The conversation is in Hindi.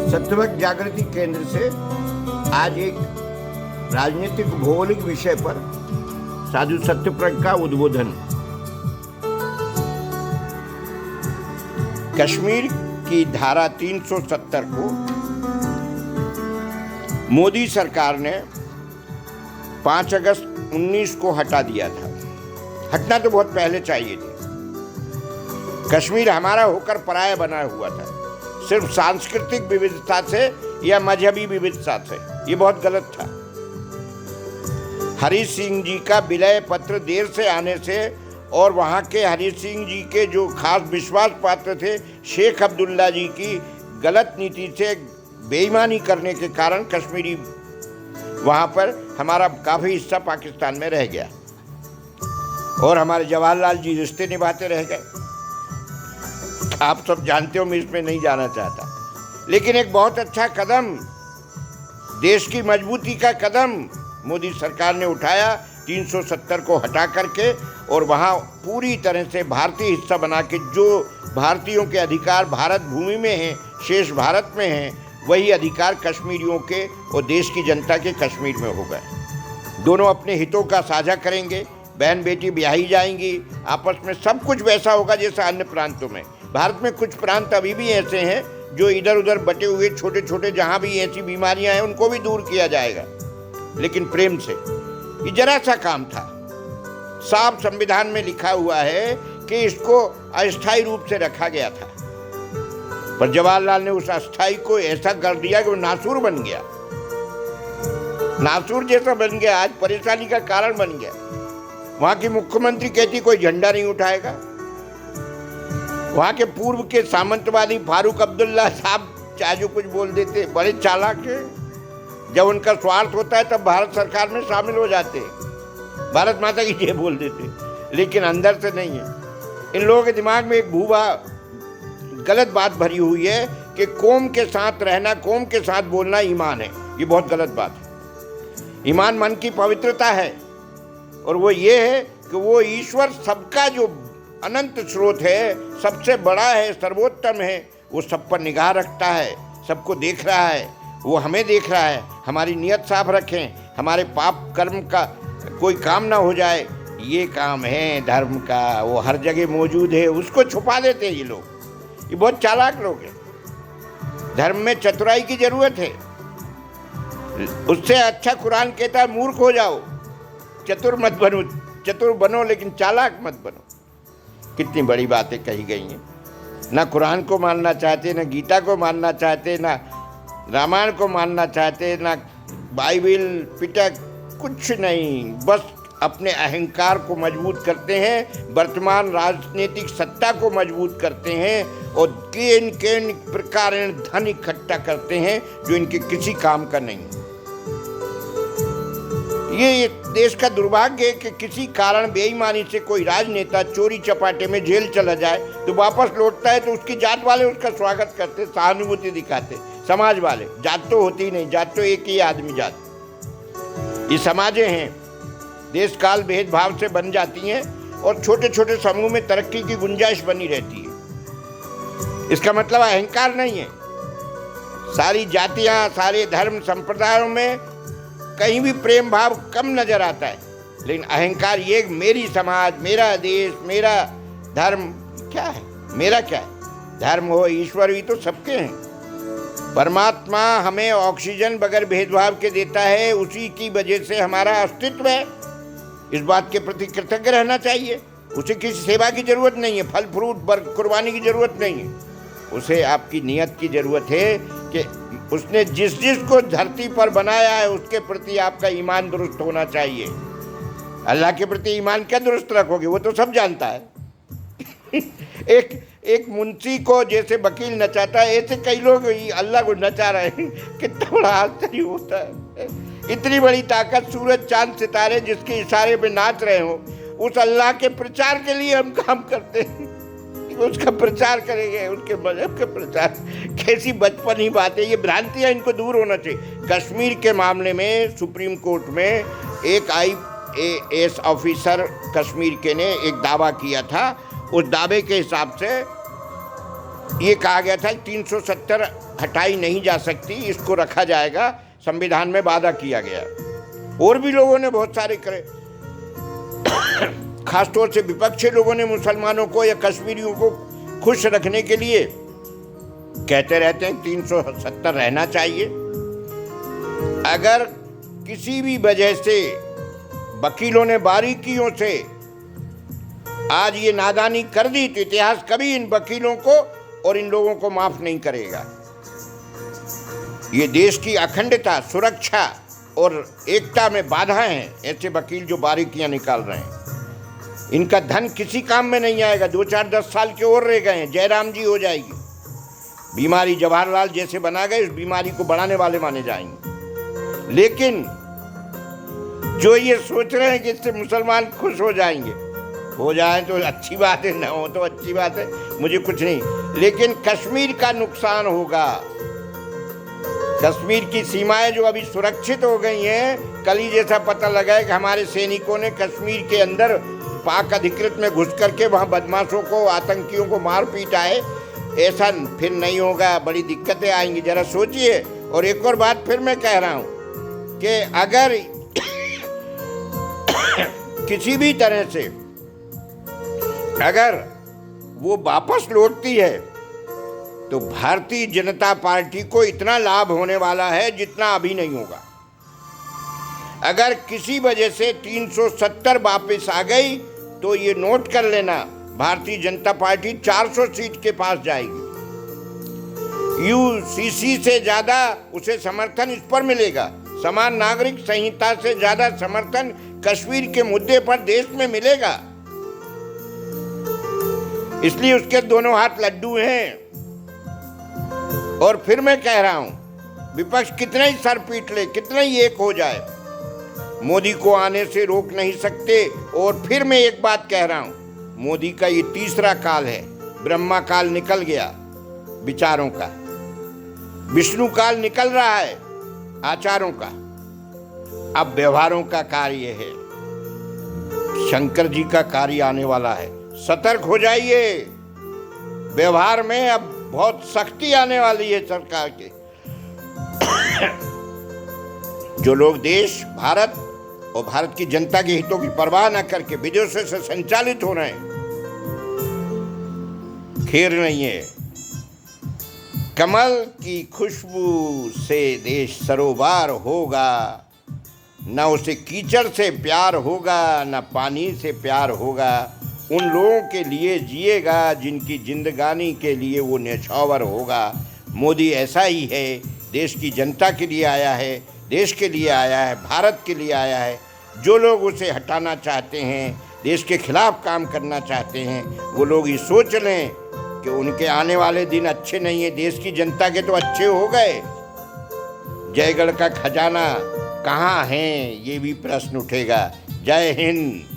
सत्यवक जागृति केंद्र से आज एक राजनीतिक भौगोलिक विषय पर साधु सत्यप्रज्ञ का उद्बोधन। कश्मीर की धारा 370 को मोदी सरकार ने 5 अगस्त 19 को हटा दिया था। हटना तो बहुत पहले चाहिए थी। कश्मीर हमारा होकर पराया बना हुआ था, सिर्फ सांस्कृतिक विविधता से या मजहबी विविधता से। ये बहुत गलत था। हरि सिंह जी का विलय पत्र देर से आने से और वहाँ के हरि सिंह जी के जो खास विश्वास पात्र थे शेख अब्दुल्ला जी की गलत नीति से बेईमानी करने के कारण कश्मीरी वहाँ पर हमारा काफ़ी हिस्सा पाकिस्तान में रह गया और हमारे जवाहरलाल जी रिश्ते निभाते रह गए। आप सब जानते हो, मैं इसमें नहीं जाना चाहता, लेकिन एक बहुत अच्छा कदम, देश की मजबूती का कदम मोदी सरकार ने उठाया 370 को हटा करके, और वहाँ पूरी तरह से भारतीय हिस्सा बना के जो भारतीयों के अधिकार भारत भूमि में हैं, शेष भारत में हैं, वही अधिकार कश्मीरियों के और देश की जनता के कश्मीर में हो गए। दोनों अपने हितों का साझा करेंगे, बहन बेटी ब्याही जाएंगी, आपस में सब कुछ वैसा होगा जैसा अन्य प्रांतों में। भारत में कुछ प्रांत अभी भी ऐसे हैं जो इधर उधर बटे हुए छोटे छोटे, जहाँ भी ऐसी बीमारियां हैं उनको भी दूर किया जाएगा, लेकिन प्रेम से। ये जरा सा काम था। साफ संविधान में लिखा हुआ है कि इसको अस्थायी रूप से रखा गया था, पर जवाहरलाल ने उस अस्थायी को ऐसा कर दिया कि वो नासूर बन गया, नासूर जैसा बन गया, आज परेशानी का कारण बन गया। वहाँ की मुख्यमंत्री कहती कोई झंडा नहीं उठाएगा। वहाँ के पूर्व के सामंतवादी फारूक अब्दुल्ला साहब चाहे जो कुछ बोल देते, बड़े चालाक हैं। जब उनका स्वार्थ होता है तब भारत सरकार में शामिल हो जाते, भारत माता की जय बोल देते, लेकिन अंदर से नहीं है। इन लोगों के दिमाग में एक भूवा गलत बात भरी हुई है कि कौम के साथ रहना, कौम के साथ बोलना ईमान है। ये बहुत गलत बात है। ईमान मन की पवित्रता है, और वो ये है कि वो ईश्वर सबका जो अनंत स्रोत है, सबसे बड़ा है, सर्वोत्तम है, वो सब पर निगाह रखता है, सबको देख रहा है, वो हमें देख रहा है। हमारी नियत साफ रखें, हमारे पाप कर्म का कोई काम ना हो जाए, ये काम है धर्म का, वो हर जगह मौजूद है, उसको छुपा देते हैं ये लोग। ये बहुत चालाक लोग हैं। धर्म में चतुराई की जरूरत है, उससे अच्छा कुरान कहता है मूर्ख हो जाओ, चतुर मत बनो, चतुर बनो लेकिन चालाक मत बनो। कितनी बड़ी बातें कही गई हैं। ना कुरान को मानना चाहते, ना गीता को मानना चाहते, ना रामायण को मानना चाहते, ना बाइबिल पिटक, कुछ नहीं, बस अपने अहंकार को मजबूत करते हैं, वर्तमान राजनीतिक सत्ता को मजबूत करते हैं, और केन केन प्रकार धन इकट्ठा करते हैं जो इनके किसी काम का नहीं। ये देश का दुर्भाग्य है कि किसी कारण बेईमानी से कोई राजनेता चोरी चपाटे में जेल चला जाए तो वापस लौटता है तो उसकी जात वाले उसका स्वागत करते, सहानुभूति दिखाते। समाज वाले, जात तो होती ही नहीं, जात तो एक ही आदमी जात। ये समाजें हैं, देश काल भेदभाव से बन जाती हैं और छोटे छोटे समूह में तरक्की की गुंजाइश बनी रहती है। इसका मतलब अहंकार नहीं है। सारी जातियां, सारे धर्म संप्रदायों में कहीं भी प्रेम भाव कम नजर आता है, लेकिन अहंकार ये मेरी समाज, मेरा देश, मेरा धर्म, क्या है मेरा, क्या है धर्म हो, ईश्वर भी तो सबके हैं। परमात्मा हमें ऑक्सीजन बगैर भेदभाव के देता है, उसी की वजह से हमारा अस्तित्व है। इस बात के प्रति कृतज्ञ रहना चाहिए। उसे किसी सेवा की जरूरत नहीं है, फल फ्रूट कुर्बानी की जरूरत नहीं है। उसे आपकी नियत की जरूरत है कि उसने जिस जिस को धरती पर बनाया है उसके प्रति आपका ईमान दुरुस्त होना चाहिए। अल्लाह के प्रति ईमान क्या दुरुस्त रखोगे, वो तो सब जानता है। एक मुंशी को जैसे वकील नचाता है, ऐसे कई लोग अल्लाह को नचा रहे हैं। कितना बड़ा आश्चर्य होता है। इतनी बड़ी ताकत, सूरज चांद सितारे जिसके इशारे पे नाच रहे हो, उस अल्लाह के प्रचार के लिए हम काम करते हैं। उसका प्रचार करेंगे, उसके मजहब का प्रचार। कैसी बचपनी बात है, ये भ्रांतियाँ इनको दूर होना चाहिए। कश्मीर के मामले में सुप्रीम कोर्ट में एक IAS ऑफिसर कश्मीर के ने एक दावा किया था। उस दावे के हिसाब से ये कहा गया था 370 हटाई नहीं जा सकती, इसको रखा जाएगा, संविधान में वादा किया गया। और भी लोगों ने बहुत सारे करे, खासतौर से विपक्षी लोगों ने मुसलमानों को या कश्मीरियों को खुश रखने के लिए कहते रहते हैं 370 रहना चाहिए। अगर किसी भी वजह से वकीलों ने बारीकियों से आज ये नादानी कर दी तो इतिहास कभी इन वकीलों को और इन लोगों को माफ नहीं करेगा। ये देश की अखंडता, सुरक्षा और एकता में बाधा हैं ऐसे वकील जो बारीकियां निकाल रहे हैं। इनका धन किसी काम में नहीं आएगा। 2-4-10 साल के और रह गए हैं, जयराम जी हो जाएगी। बीमारी जवाहरलाल जैसे बना गए, इस बीमारी को बढ़ाने वाले माने जाएंगे। लेकिन जो ये सोच रहे हैं कि इससे मुसलमान खुश हो जाएंगे, हो जाए तो अच्छी बात है, ना हो तो अच्छी बात है, मुझे कुछ नहीं। लेकिन कश्मीर का नुकसान होगा। कश्मीर की सीमाएं जो अभी सुरक्षित हो गई हैं, कल ही जैसा पता लगा है कि हमारे सैनिकों ने कश्मीर के अंदर पाक अधिकृत में घुस करके वहाँ बदमाशों को, आतंकियों को मार पीटा है। ऐसा फिर नहीं होगा, बड़ी दिक्कतें आएंगी, जरा सोचिए। और एक और बात फिर मैं कह रहा हूँ कि अगर किसी भी तरह से अगर वो वापस लौटती है तो भारतीय जनता पार्टी को इतना लाभ होने वाला है जितना अभी नहीं होगा। अगर किसी वजह से 370 वापस आ गई तो ये नोट कर लेना, भारतीय जनता पार्टी 400 सीट के पास जाएगी। यूसीसी से ज़्यादा उसे समर्थन इस पर मिलेगा, समान नागरिक संहिता से ज़्यादा समर्थन कश्मीर के मुद्दे पर देश में मिलेगा। इसलिए उसके दोनों हाथ लड्डू हैं। और फिर मैं कह रहा हूं, विपक्ष कितना ही सर पीट ले, कितना ही एक हो जाए, मोदी को आने से रोक नहीं सकते। और फिर मैं एक बात कह रहा हूं, मोदी का ये तीसरा काल है। ब्रह्मा काल निकल गया विचारों का, विष्णु काल निकल रहा है आचारों का, अब व्यवहारों का कार्य है। शंकर जी का कार्य आने वाला है। सतर्क हो जाइए, व्यवहार में अब बहुत सख्ती आने वाली है सरकार के। जो लोग देश, भारत और भारत की जनता के हितों की परवाह न करके विदेशों से संचालित हो रहे हैं, खेर नहीं है। कमल की खुशबू से देश सरोबार होगा, न उसे कीचड़ से प्यार होगा, न पानी से प्यार होगा। उन लोगों के लिए जिएगा जिनकी जिंदगानी के लिए वो न्यौछावर होगा। मोदी ऐसा ही है, देश की जनता के लिए आया है, देश के लिए आया है, भारत के लिए आया है। जो लोग उसे हटाना चाहते हैं, देश के खिलाफ काम करना चाहते हैं, वो लोग ये सोच लें कि उनके आने वाले दिन अच्छे नहीं है। देश की जनता के तो अच्छे हो गए, जयगढ़ का खजाना कहाँ है, ये भी प्रश्न उठेगा। जय हिंद।